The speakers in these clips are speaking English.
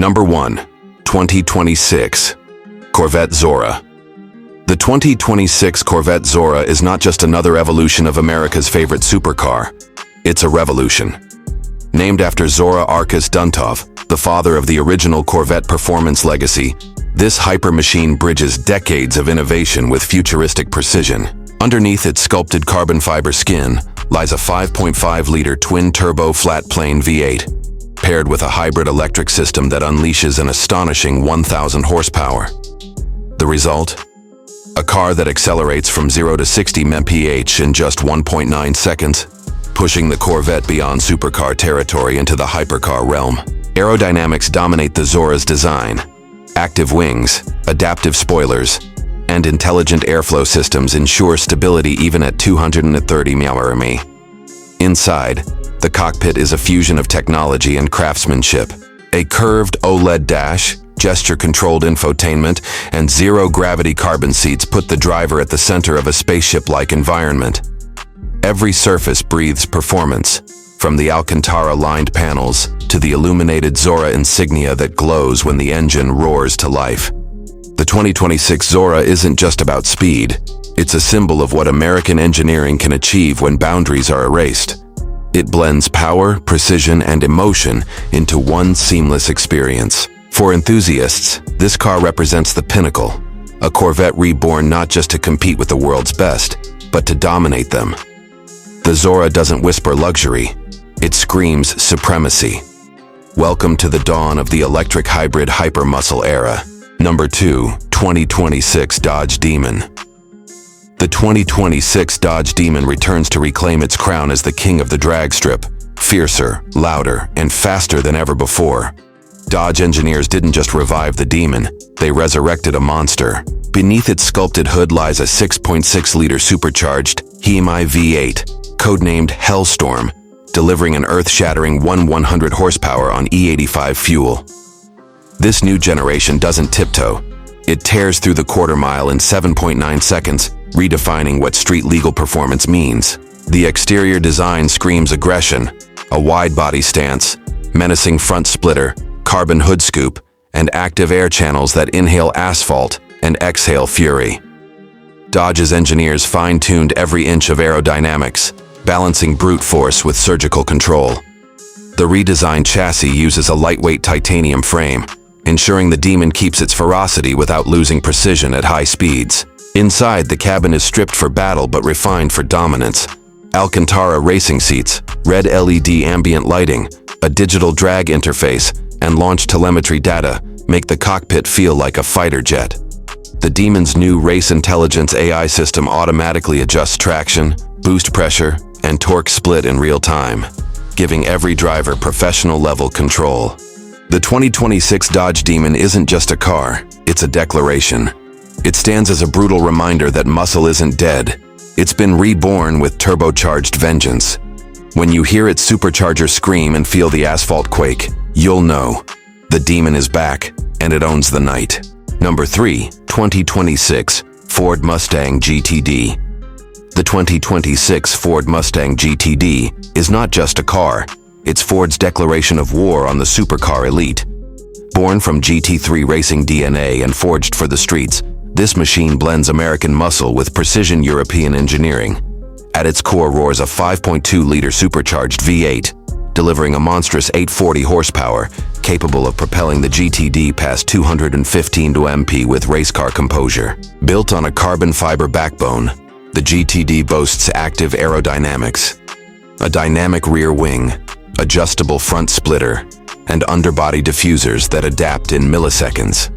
Number 1. 2026 Corvette ZORA. The 2026 Corvette ZORA is not just another evolution of America's favorite supercar. It's a revolution. Named after Zora Arkus Duntov, the father of the original Corvette performance legacy, this hyper-machine bridges decades of innovation with futuristic precision. Underneath its sculpted carbon fiber skin lies a 5.5-liter twin-turbo flat-plane V8, paired with a hybrid electric system that unleashes an astonishing 1,000 horsepower. The result? A car that accelerates from 0 to 60 mph in just 1.9 seconds, pushing the Corvette beyond supercar territory into the hypercar realm. Aerodynamics dominate the ZORA's design. Active wings, adaptive spoilers, and intelligent airflow systems ensure stability even at 230 mph. Inside, the cockpit is a fusion of technology and craftsmanship. A curved OLED dash, gesture-controlled infotainment, and zero-gravity carbon seats put the driver at the center of a spaceship-like environment. Every surface breathes performance, from the Alcantara-lined panels to the illuminated ZORA insignia that glows when the engine roars to life. The 2026 ZORA isn't just about speed. It's a symbol of what American engineering can achieve when boundaries are erased. It blends power, precision, and emotion into one seamless experience. For enthusiasts, this car represents the pinnacle, a Corvette reborn not just to compete with the world's best, but to dominate them. The ZORA doesn't whisper luxury, it screams supremacy. Welcome to the dawn of the electric hybrid hyper-muscle era. Number 2. 2026 Dodge Demon. The 2026 Dodge Demon returns to reclaim its crown as the king of the drag strip, fiercer, louder, and faster than ever before. Dodge engineers didn't just revive the Demon, they resurrected a monster. Beneath its sculpted hood lies a 6.6-liter supercharged Hemi V8, codenamed Hellstorm, delivering an earth-shattering 100 horsepower on E85 fuel. This new generation doesn't tiptoe. It tears through the quarter-mile in 7.9 seconds, redefining what street-legal performance means. The exterior design screams aggression, a wide-body stance, menacing front splitter, carbon hood scoop, and active air channels that inhale asphalt and exhale fury. Dodge's engineers fine-tuned every inch of aerodynamics, balancing brute force with surgical control. The redesigned chassis uses a lightweight titanium frame, ensuring the Demon keeps its ferocity without losing precision at high speeds. Inside, the cabin is stripped for battle but refined for dominance. Alcantara racing seats, red LED ambient lighting, a digital drag interface, and launch telemetry data make the cockpit feel like a fighter jet. The Demon's new race intelligence AI system automatically adjusts traction, boost pressure, and torque split in real time, giving every driver professional-level control. The 2026 Dodge Demon isn't just a car, it's a declaration. It stands as a brutal reminder that muscle isn't dead. It's been reborn with turbocharged vengeance. When you hear its supercharger scream and feel the asphalt quake, you'll know the Demon is back, and it owns the night. Number 3. 2026 Ford Mustang GTD. The 2026 Ford Mustang GTD is not just a car, it's Ford's declaration of war on the supercar elite. Born from GT3 racing DNA and forged for the streets, this machine blends American muscle with precision European engineering. At its core roars a 5.2-liter supercharged V8, delivering a monstrous 840 horsepower, capable of propelling the GTD past 215 mph with racecar composure. Built on a carbon fiber backbone, the GTD boasts active aerodynamics, a dynamic rear wing, adjustable front splitter, and underbody diffusers that adapt in milliseconds.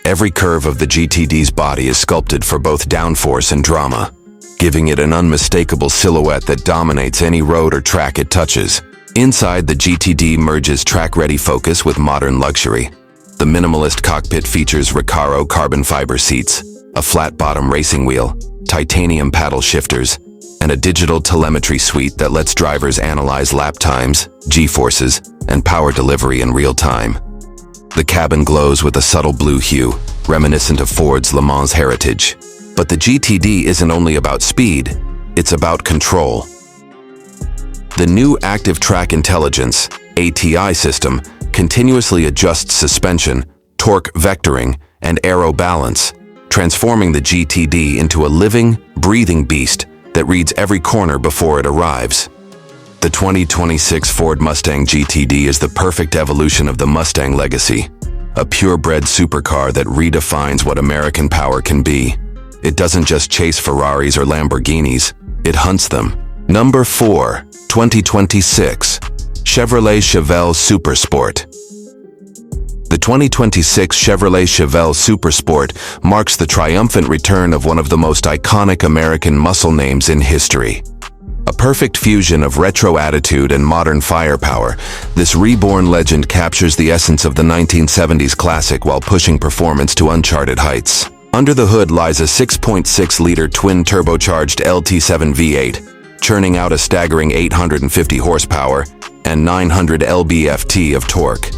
Every curve of the GTD's body is sculpted for both downforce and drama, giving it an unmistakable silhouette that dominates any road or track it touches. Inside, the GTD merges track-ready focus with modern luxury. The minimalist cockpit features Recaro carbon fiber seats, a flat-bottom racing wheel, titanium paddle shifters, and a digital telemetry suite that lets drivers analyze lap times, G-forces, and power delivery in real time. The cabin glows with a subtle blue hue, reminiscent of Ford's Le Mans heritage. But the GTD isn't only about speed, it's about control. The new Active Track Intelligence, ATI system, continuously adjusts suspension, torque vectoring, and aero balance, transforming the GTD into a living, breathing beast that reads every corner before it arrives. The 2026 Ford Mustang GTD is the perfect evolution of the Mustang legacy, a purebred supercar that redefines what American power can be. It doesn't just chase Ferraris or Lamborghinis, it hunts them. Number 4, 2026 Chevrolet Chevelle Supersport. The 2026 Chevrolet Chevelle Supersport marks the triumphant return of one of the most iconic American muscle names in history. A perfect fusion of retro attitude and modern firepower, this reborn legend captures the essence of the 1970s classic while pushing performance to uncharted heights. Under the hood lies a 6.6-liter twin-turbocharged LT7 V8, churning out a staggering 850 horsepower and 900 lb-ft of torque.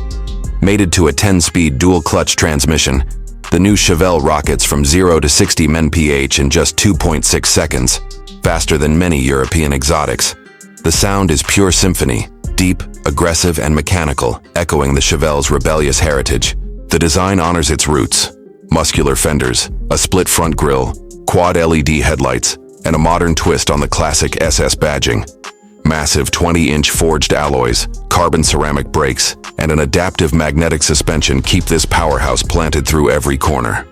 Mated to a 10-speed dual-clutch transmission, the new Chevelle rockets from 0 to 60 mph in just 2.6 seconds, faster than many European exotics. The sound is pure symphony, deep, aggressive, and mechanical, echoing the Chevelle's rebellious heritage. The design honors its roots: muscular fenders, a split front grille, quad LED headlights, and a modern twist on the classic SS badging. Massive 20-inch forged alloys, carbon ceramic brakes, and an adaptive magnetic suspension keep this powerhouse planted through every corner.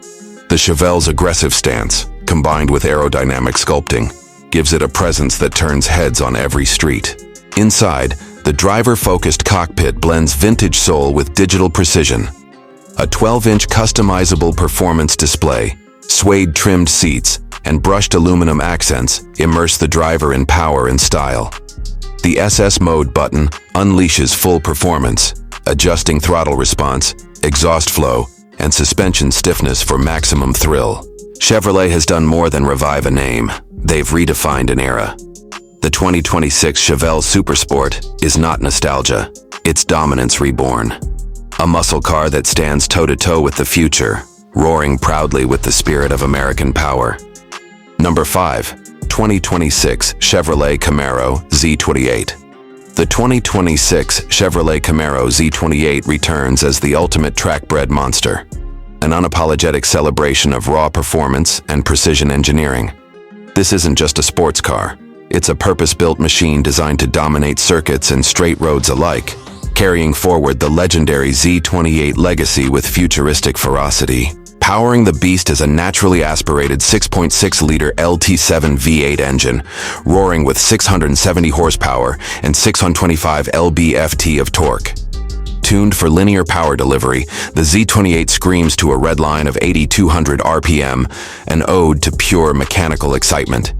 The Chevelle's aggressive stance, combined with aerodynamic sculpting, gives it a presence that turns heads on every street. Inside, the driver-focused cockpit blends vintage soul with digital precision. A 12-inch customizable performance display, suede trimmed seats, and brushed aluminum accents immerse the driver in power and style. The SS mode button unleashes full performance, adjusting throttle response, exhaust flow, and suspension stiffness for maximum thrill. Chevrolet has done more than revive a name. They've redefined an era. The 2026 Chevelle Supersport is not nostalgia, it's dominance reborn. A muscle car that stands toe-to-toe with the future, roaring proudly with the spirit of American power. Number 5, 2026 Chevrolet Camaro Z28. The 2026 Chevrolet Camaro Z28 returns as the ultimate track-bred monster, an unapologetic celebration of raw performance and precision engineering. This isn't just a sports car, it's a purpose-built machine designed to dominate circuits and straight roads alike, carrying forward the legendary Z28 legacy with futuristic ferocity. Powering the beast is a naturally aspirated 6.6-liter LT7 V8 engine, roaring with 670 horsepower and 625 lb-ft of torque. Tuned for linear power delivery, the Z28 screams to a red line of 8,200 RPM, an ode to pure mechanical excitement.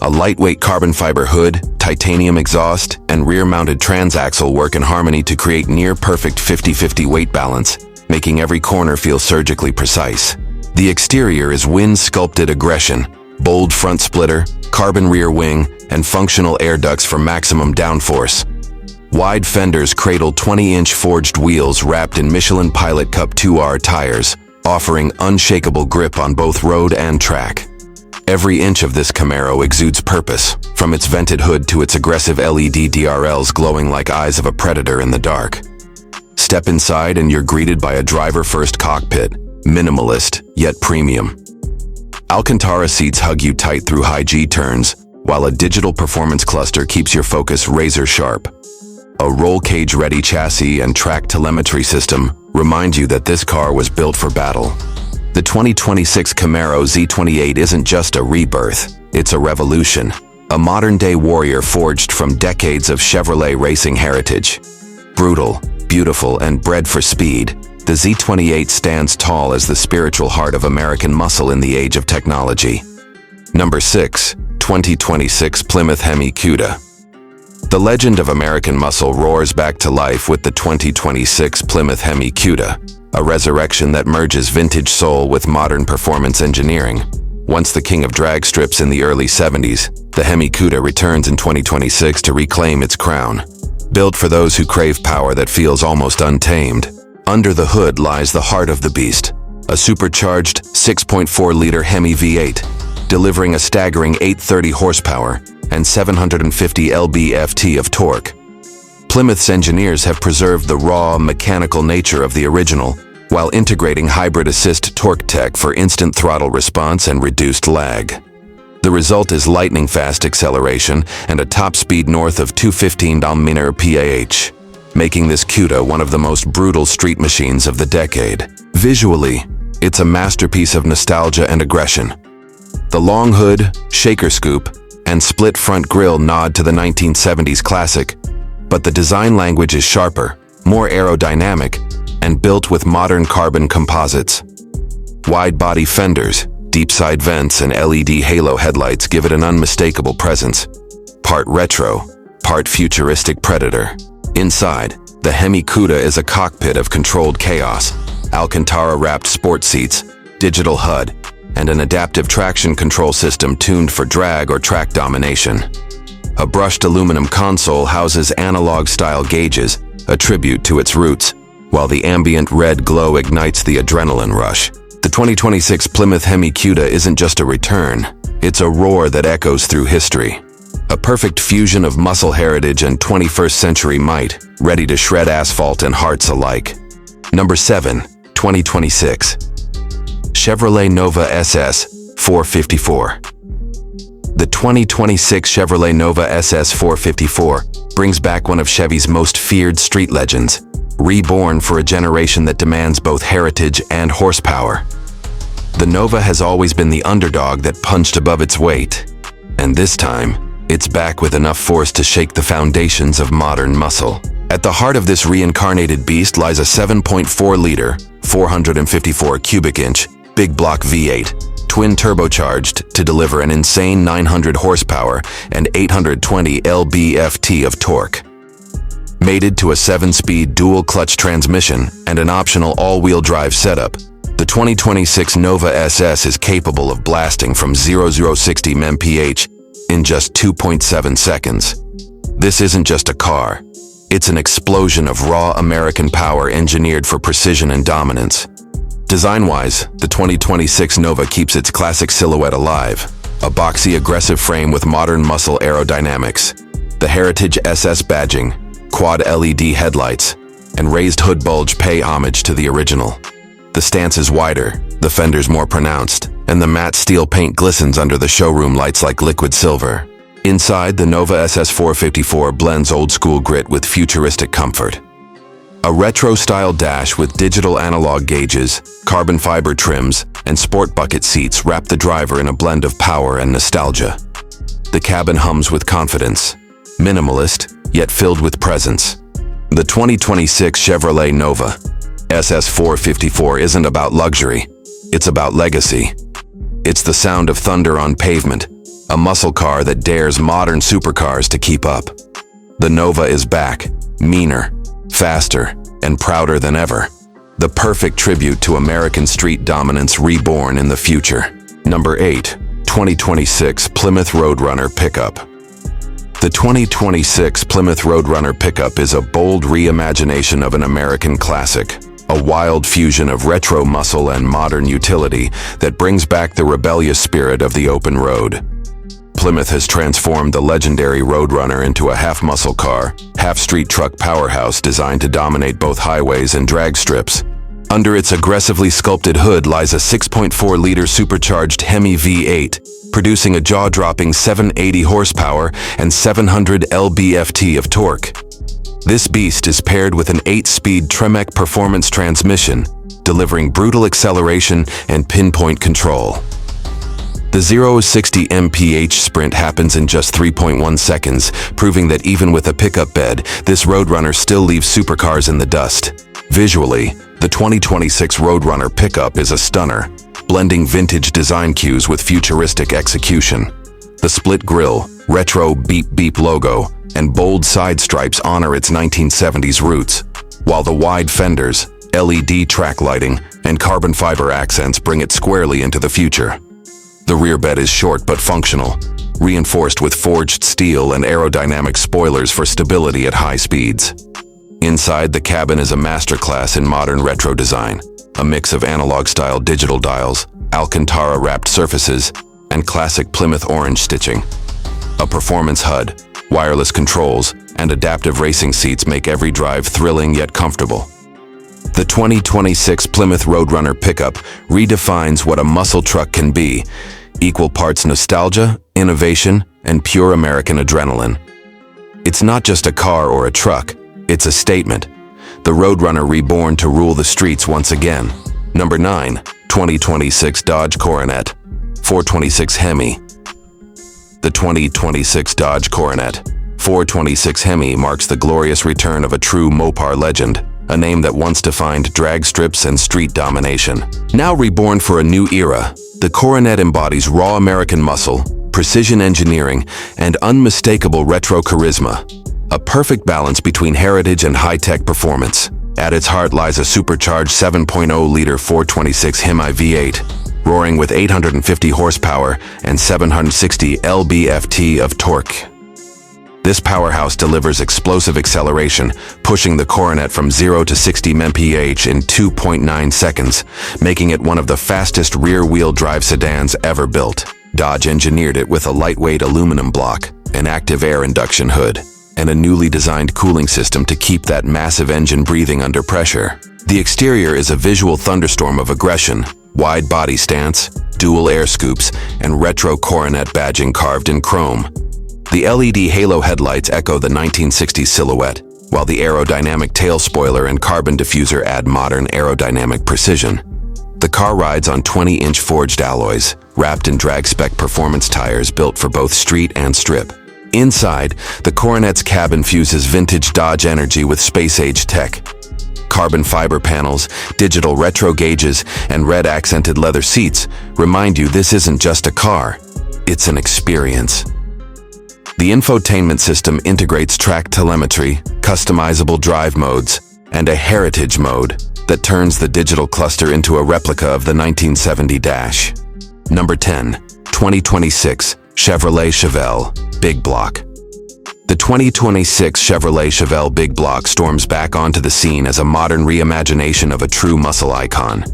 A lightweight carbon fiber hood, titanium exhaust, and rear-mounted transaxle work in harmony to create near-perfect 50-50 weight balance, making every corner feel surgically precise. The exterior is wind-sculpted aggression, bold front splitter, carbon rear wing, and functional air ducts for maximum downforce. Wide fenders cradle 20-inch forged wheels wrapped in Michelin Pilot Cup 2R tires, offering unshakable grip on both road and track. Every inch of this Camaro exudes purpose, from its vented hood to its aggressive LED DRLs glowing like eyes of a predator in the dark. Step inside and you're greeted by a driver-first cockpit, minimalist yet premium. Alcantara seats hug you tight through high G turns, while a digital performance cluster keeps your focus razor sharp. A roll cage-ready chassis and track telemetry system remind you that this car was built for battle. The 2026 Camaro Z28 isn't just a rebirth, it's a revolution, a modern-day warrior forged from decades of Chevrolet racing heritage. Brutal, beautiful, and bred for speed, the Z28 stands tall as the spiritual heart of American muscle in the age of technology. Number 6, 2026 Plymouth Hemi Cuda. The legend of American muscle roars back to life with the 2026 Plymouth Hemi Cuda, a resurrection that merges vintage soul with modern performance engineering. Once the king of drag strips in the early 70s, the Hemi Cuda returns in 2026 to reclaim its crown. Built for those who crave power that feels almost untamed, under the hood lies the heart of the beast, a supercharged 6.4-liter Hemi V8, delivering a staggering 830 horsepower and 750 lb-ft of torque. Plymouth's engineers have preserved the raw, mechanical nature of the original, while integrating hybrid assist torque tech for instant throttle response and reduced lag. The result is lightning-fast acceleration and a top speed north of 215 mph, making this Cuda one of the most brutal street machines of the decade. Visually, it's a masterpiece of nostalgia and aggression. The long hood, shaker scoop, and split front grille nod to the 1970s classic, but the design language is sharper, more aerodynamic, and built with modern carbon composites. Wide-body fenders, deep side vents, and LED halo headlights give it an unmistakable presence. Part retro, part futuristic predator. Inside, the Hemi Cuda is a cockpit of controlled chaos. Alcantara-wrapped sport seats, digital HUD, and an adaptive traction control system tuned for drag or track domination. A brushed aluminum console houses analog-style gauges, a tribute to its roots, while the ambient red glow ignites the adrenaline rush. The 2026 Plymouth Hemi Cuda isn't just a return, it's a roar that echoes through history. A perfect fusion of muscle heritage and 21st century might, ready to shred asphalt and hearts alike. Number 7, 2026. Chevrolet Nova SS 454. The 2026 Chevrolet Nova SS 454 brings back one of Chevy's most feared street legends, reborn for a generation that demands both heritage and horsepower. The Nova has always been the underdog that punched above its weight, and this time, it's back with enough force to shake the foundations of modern muscle. At the heart of this reincarnated beast lies a 7.4-liter, 454 cubic inch, big block V8, twin turbocharged to deliver an insane 900 horsepower and 820 lb-ft of torque. Mated to a 7-speed dual-clutch transmission and an optional all-wheel drive setup, the 2026 Nova SS is capable of blasting from 0-60 mph in just 2.7 seconds. This isn't just a car. It's an explosion of raw American power engineered for precision and dominance. Design-wise, the 2026 Nova keeps its classic silhouette alive, a boxy, aggressive frame with modern muscle aerodynamics. The Heritage SS badging, quad LED headlights, and raised hood bulge pay homage to the original. The stance is wider, the fenders more pronounced, and the matte steel paint glistens under the showroom lights like liquid silver. Inside, the Nova SS 454 blends old-school grit with futuristic comfort. A retro-style dash with digital analog gauges, carbon fiber trims, and sport bucket seats wrap the driver in a blend of power and nostalgia. The cabin hums with confidence, minimalist, yet filled with presence. The 2026 Chevrolet Nova SS 454 isn't about luxury, it's about legacy. It's the sound of thunder on pavement, a muscle car that dares modern supercars to keep up. The Nova is back, meaner, faster, and prouder than ever. The perfect tribute to American street dominance reborn in the future. Number 8, 2026 Plymouth Roadrunner Pickup. The 2026 Plymouth Roadrunner Pickup is a bold reimagination of an American classic, a wild fusion of retro muscle and modern utility that brings back the rebellious spirit of the open road. Plymouth has transformed the legendary Roadrunner into a half-muscle car, half-street truck powerhouse designed to dominate both highways and drag strips. Under its aggressively sculpted hood lies a 6.4-liter supercharged Hemi V8, producing a jaw-dropping 780 horsepower and 700 lb-ft of torque. This beast is paired with an 8-speed Tremec performance transmission, delivering brutal acceleration and pinpoint control. The 0-60 mph sprint happens in just 3.1 seconds, proving that even with a pickup bed, this Roadrunner still leaves supercars in the dust. Visually, the 2026 Roadrunner Pickup is a stunner, blending vintage design cues with futuristic execution. The split grille, retro beep-beep logo, and bold side stripes honor its 1970s roots, while the wide fenders, LED track lighting, and carbon fiber accents bring it squarely into the future. The rear bed is short but functional, reinforced with forged steel and aerodynamic spoilers for stability at high speeds. Inside, the cabin is a masterclass in modern retro design, a mix of analog-style digital dials, Alcantara-wrapped surfaces, and classic Plymouth orange stitching. A performance HUD, wireless controls, and adaptive racing seats make every drive thrilling yet comfortable. The 2026 Plymouth Roadrunner pickup redefines what a muscle truck can be: equal parts nostalgia, innovation, and pure American adrenaline. It's not just a car or a truck, it's a statement. The Roadrunner reborn to rule the streets once again. Number 9. 2026 Dodge Coronet 426 Hemi. The 2026 Dodge Coronet 426 Hemi marks the glorious return of a true Mopar legend, a name that once defined drag strips and street domination. Now reborn for a new era, the Coronet embodies raw American muscle, precision engineering, and unmistakable retro charisma. A perfect balance between heritage and high-tech performance. At its heart lies a supercharged 7.0-liter 426 Hemi V8, roaring with 850 horsepower and 760 lb-ft of torque. This powerhouse delivers explosive acceleration, pushing the Coronet from 0 to 60 mph in 2.9 seconds, making it one of the fastest rear-wheel drive sedans ever built. Dodge engineered it with a lightweight aluminum block, an active air induction hood, and a newly designed cooling system to keep that massive engine breathing under pressure. The exterior is a visual thunderstorm of aggression: wide body stance, dual air scoops, and retro Coronet badging carved in chrome. The LED halo headlights echo the 1960s silhouette, while the aerodynamic tail spoiler and carbon diffuser add modern aerodynamic precision. The car rides on 20-inch forged alloys, wrapped in drag-spec performance tires built for both street and strip. Inside, the Coronet's cab infuses vintage Dodge energy with space-age tech. Carbon fiber panels, digital retro gauges, and red-accented leather seats remind you this isn't just a car, it's an experience. The infotainment system integrates track telemetry, customizable drive modes, and a heritage mode that turns the digital cluster into a replica of the 1970 Dash. Number 10. 2026 Chevrolet Chevelle Big Block. The 2026 Chevrolet Chevelle Big Block storms back onto the scene as a modern reimagination of a true muscle icon.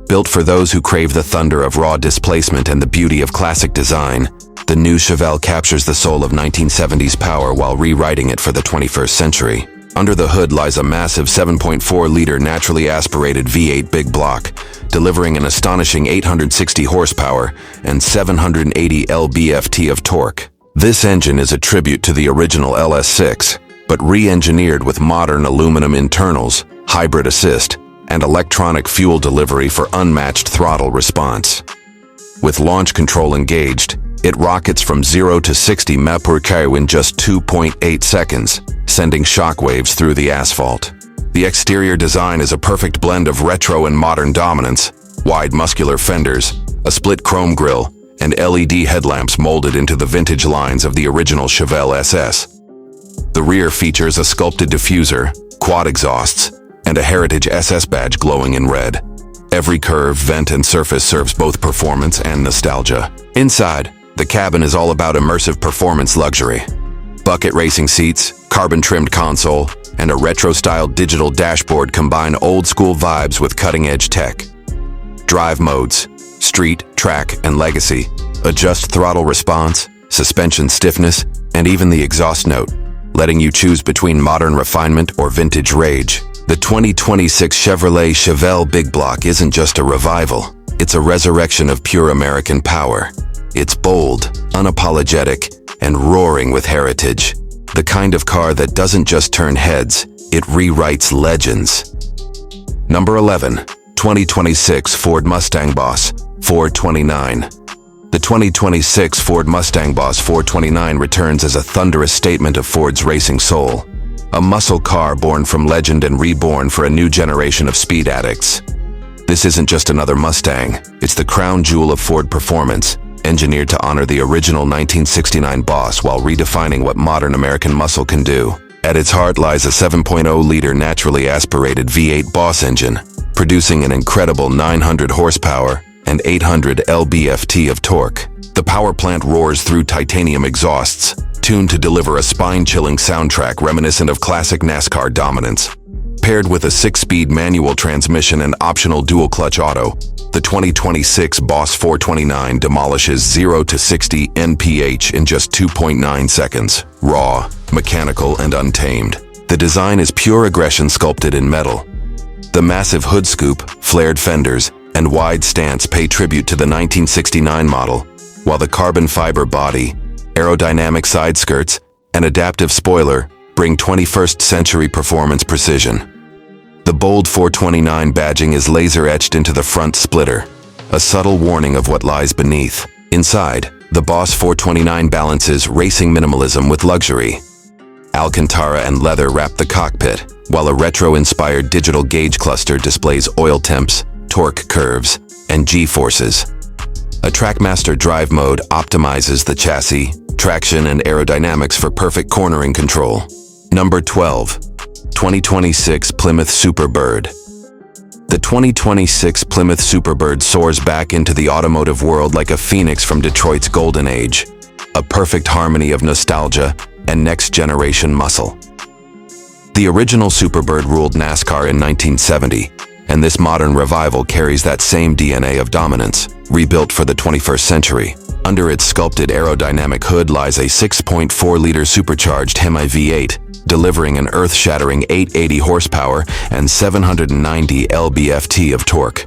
Built for those who crave the thunder of raw displacement and the beauty of classic design, the new Chevelle captures the soul of 1970s power while rewriting it for the 21st century. Under the hood lies a massive 7.4-liter naturally aspirated V8 big block, delivering an astonishing 860 horsepower and 780 lb-ft of torque. This engine is a tribute to the original LS6, but re-engineered with modern aluminum internals, hybrid assist, and electronic fuel delivery for unmatched throttle response. With launch control engaged, it rockets from 0 to 60 mph in just 2.8 seconds, sending shockwaves through the asphalt. The exterior design is a perfect blend of retro and modern dominance: wide muscular fenders, a split chrome grille, and LED headlamps molded into the vintage lines of the original Chevelle SS. The rear features a sculpted diffuser, quad exhausts, and a heritage SS badge glowing in red. Every curve, vent, and surface serves both performance and nostalgia. Inside, the cabin is all about immersive performance luxury. Bucket racing seats, carbon-trimmed console, and a retro-styled digital dashboard combine old-school vibes with cutting-edge tech. Drive modes: street, track, and legacy. Adjust throttle response, suspension stiffness, and even the exhaust note, letting you choose between modern refinement or vintage rage. The 2026 Chevrolet Chevelle Big Block isn't just a revival, it's a resurrection of pure American power. It's bold, unapologetic, and roaring with heritage. The kind of car that doesn't just turn heads, it rewrites legends. Number 11. 2026 Ford Mustang Boss 429. The 2026 Ford Mustang Boss 429 returns as a thunderous statement of Ford's racing soul. A muscle car born from legend and reborn for a new generation of speed addicts. This isn't just another Mustang, it's the crown jewel of Ford performance, engineered to honor the original 1969 Boss while redefining what modern American muscle can do. At its heart lies a 7.0-liter naturally aspirated V8 Boss engine, producing an incredible 900 horsepower and 800 lb-ft of torque. The power plant roars through titanium exhausts, tuned to deliver a spine-chilling soundtrack reminiscent of classic NASCAR dominance. Paired with a 6-speed manual transmission and optional dual-clutch auto, the 2026 Boss 429 demolishes 0 to 60 mph in just 2.9 seconds. Raw, mechanical and untamed. The design is pure aggression sculpted in metal. The massive hood scoop, flared fenders, and wide stance pay tribute to the 1969 model, while the carbon fiber body, aerodynamic side skirts, and adaptive spoiler bring 21st century performance precision. The bold 429 badging is laser-etched into the front splitter, a subtle warning of what lies beneath. Inside, the Boss 429 balances racing minimalism with luxury. Alcantara and leather wrap the cockpit, while a retro-inspired digital gauge cluster displays oil temps, torque curves, and G-forces. A Trackmaster drive mode optimizes the chassis, traction, and aerodynamics for perfect cornering control. Number 12. 2026 Plymouth Superbird. The 2026 Plymouth Superbird soars back into the automotive world like a phoenix from Detroit's golden age, a perfect harmony of nostalgia and next-generation muscle. The original Superbird ruled NASCAR in 1970, and this modern revival carries that same DNA of dominance, rebuilt for the 21st century. Under its sculpted aerodynamic hood lies a 6.4-liter supercharged Hemi V8, delivering an earth-shattering 880 horsepower and 790 lb-ft of torque.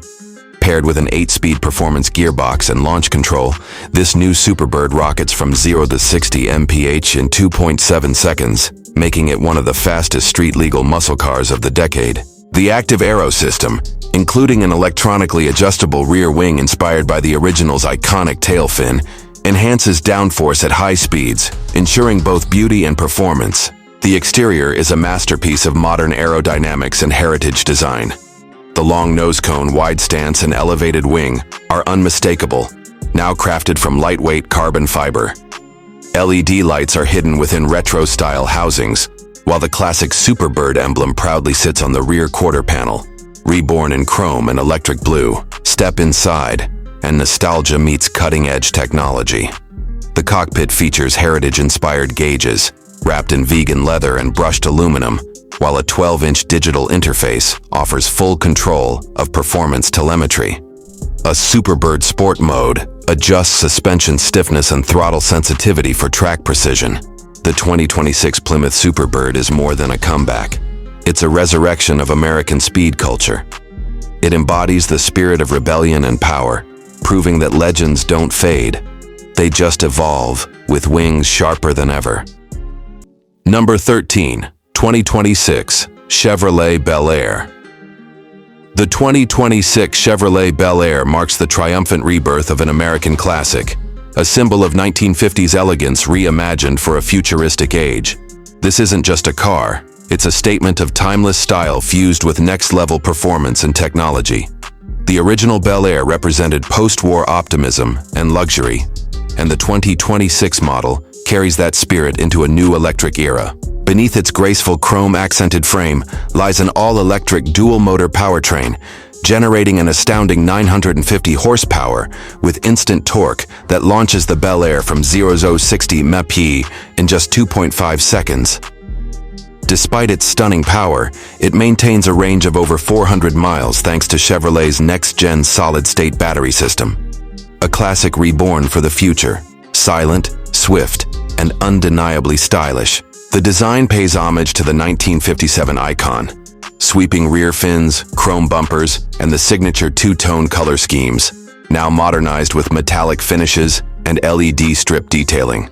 Paired with an 8-speed performance gearbox and launch control, this new Superbird rockets from 0 to 60 mph in 2.7 seconds, making it one of the fastest street-legal muscle cars of the decade. The active aero system, including an electronically adjustable rear wing inspired by the original's iconic tail fin, enhances downforce at high speeds, ensuring both beauty and performance. The exterior is a masterpiece of modern aerodynamics and heritage design. The long nose cone, wide stance, and elevated wing are unmistakable, now crafted from lightweight carbon fiber. LED lights are hidden within retro-style housings, while the classic Superbird emblem proudly sits on the rear quarter panel, reborn in chrome and electric blue. Step inside, and nostalgia meets cutting-edge technology. The cockpit features heritage-inspired gauges, wrapped in vegan leather and brushed aluminum, while a 12-inch digital interface offers full control of performance telemetry. A Superbird Sport mode adjusts suspension stiffness and throttle sensitivity for track precision. The 2026 Plymouth Superbird is more than a comeback. It's a resurrection of American speed culture. It embodies the spirit of rebellion and power, proving that legends don't fade. They just evolve, with wings sharper than ever. Number 13. 2026 Chevrolet Bel Air. The 2026 Chevrolet Bel Air marks the triumphant rebirth of an American classic, a symbol of 1950s elegance reimagined for a futuristic age. This isn't just a car, it's a statement of timeless style fused with next-level performance and technology. The original Bel Air represented post-war optimism and luxury, and the 2026 model carries that spirit into a new electric era. Beneath its graceful chrome-accented frame lies an all-electric dual-motor powertrain, generating an astounding 950 horsepower with instant torque that launches the Bel Air from 0 to 60 mph in just 2.5 seconds. Despite its stunning power, it maintains a range of over 400 miles thanks to Chevrolet's next-gen solid-state battery system. A classic reborn for the future, silent, swift, and undeniably stylish. The design pays homage to the 1957 icon. Sweeping rear fins, chrome bumpers, and the signature two-tone color schemes, now modernized with metallic finishes and LED strip detailing.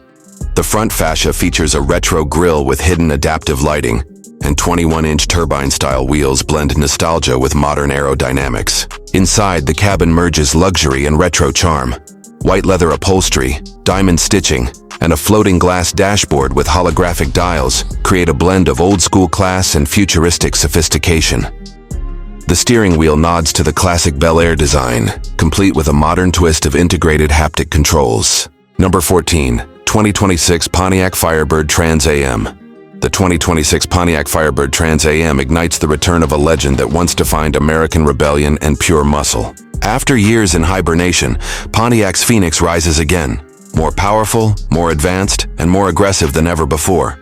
The front fascia features a retro grille with hidden adaptive lighting, and 21-inch turbine-style wheels blend nostalgia with modern aerodynamics. Inside, the cabin merges luxury and retro charm. White leather upholstery, diamond stitching, and a floating glass dashboard with holographic dials create a blend of old-school class and futuristic sophistication. The steering wheel nods to the classic Bel Air design, complete with a modern twist of integrated haptic controls. Number 14. 2026 Pontiac Firebird Trans Am. The 2026 Pontiac Firebird Trans Am ignites the return of a legend that once defined American rebellion and pure muscle. After years in hibernation, Pontiac's Phoenix rises again, more powerful, more advanced, and more aggressive than ever before.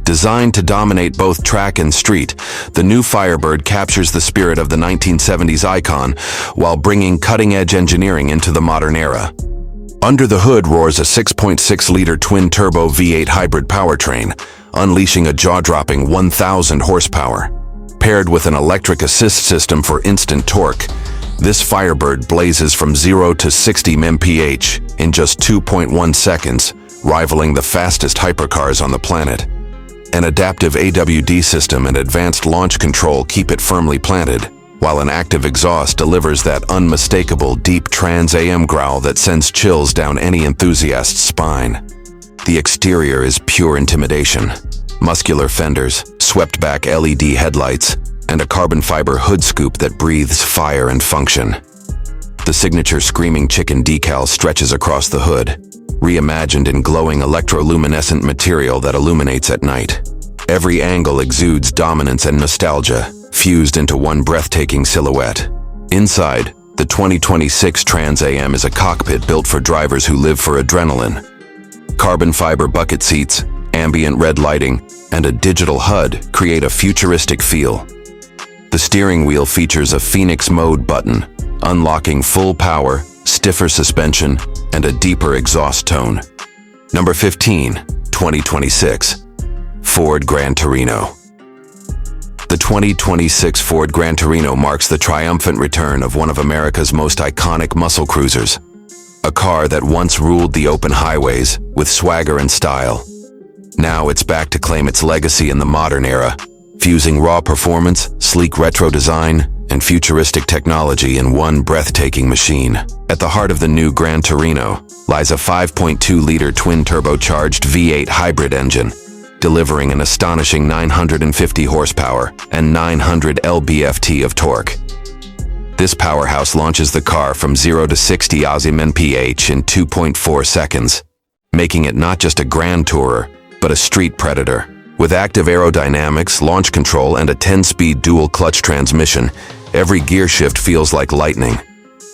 Designed to dominate both track and street, the new Firebird captures the spirit of the 1970s icon while bringing cutting-edge engineering into the modern era. Under the hood roars a 6.6-liter twin-turbo V8 hybrid powertrain, unleashing a jaw-dropping 1,000 horsepower. Paired with an electric assist system for instant torque, this Firebird blazes from 0 to 60 mph in just 2.1 seconds, rivaling the fastest hypercars on the planet. An adaptive AWD system and advanced launch control keep it firmly planted, while an active exhaust delivers that unmistakable deep Trans AM growl that sends chills down any enthusiast's spine. The exterior is pure intimidation. Muscular fenders, swept-back LED headlights, and a carbon fiber hood scoop that breathes fire and function. The signature Screaming Chicken decal stretches across the hood, reimagined in glowing electroluminescent material that illuminates at night. Every angle exudes dominance and nostalgia, fused into one breathtaking silhouette. Inside, the 2026 Trans AM is a cockpit built for drivers who live for adrenaline. Carbon fiber bucket seats, ambient red lighting, and a digital HUD create a futuristic feel. The steering wheel features a Phoenix mode button, unlocking full power, stiffer suspension, and a deeper exhaust tone. Number 15, 2026. Ford Gran Torino. The 2026 Ford Gran Torino marks the triumphant return of one of America's most iconic muscle cruisers. A car that once ruled the open highways with swagger and style. Now it's back to claim its legacy in the modern era, fusing raw performance, sleek retro design, and futuristic technology in one breathtaking machine. At the heart of the new Gran Torino lies a 5.2-liter twin-turbocharged V8 hybrid engine, delivering an astonishing 950 horsepower and 900 lb-ft of torque. This powerhouse launches the car from 0 to 60 mph in 2.4 seconds, making it not just a grand tourer, but a street predator. With active aerodynamics, launch control, and a 10-speed dual-clutch transmission, every gear shift feels like lightning.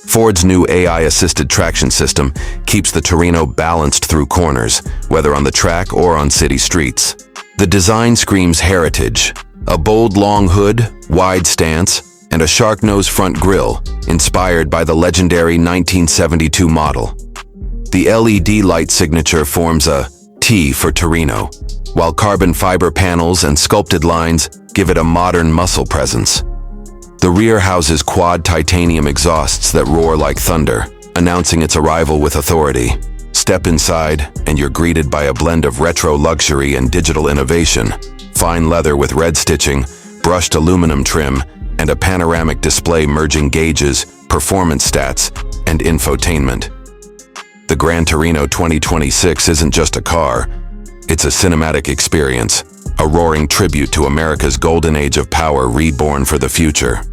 Ford's new AI-assisted traction system keeps the Torino balanced through corners, whether on the track or on city streets. The design screams heritage: a bold long hood, wide stance, and a shark-nose front grille, inspired by the legendary 1972 model. The LED light signature forms a T for Torino, while carbon fiber panels and sculpted lines give it a modern muscle presence. The rear houses quad titanium exhausts that roar like thunder, announcing its arrival with authority. Step inside, and you're greeted by a blend of retro luxury and digital innovation. Fine leather with red stitching, brushed aluminum trim, and a panoramic display merging gauges, performance stats, and infotainment. The Gran Torino 2026 isn't just a car. It's a cinematic experience, a roaring tribute to America's golden age of power reborn for the future.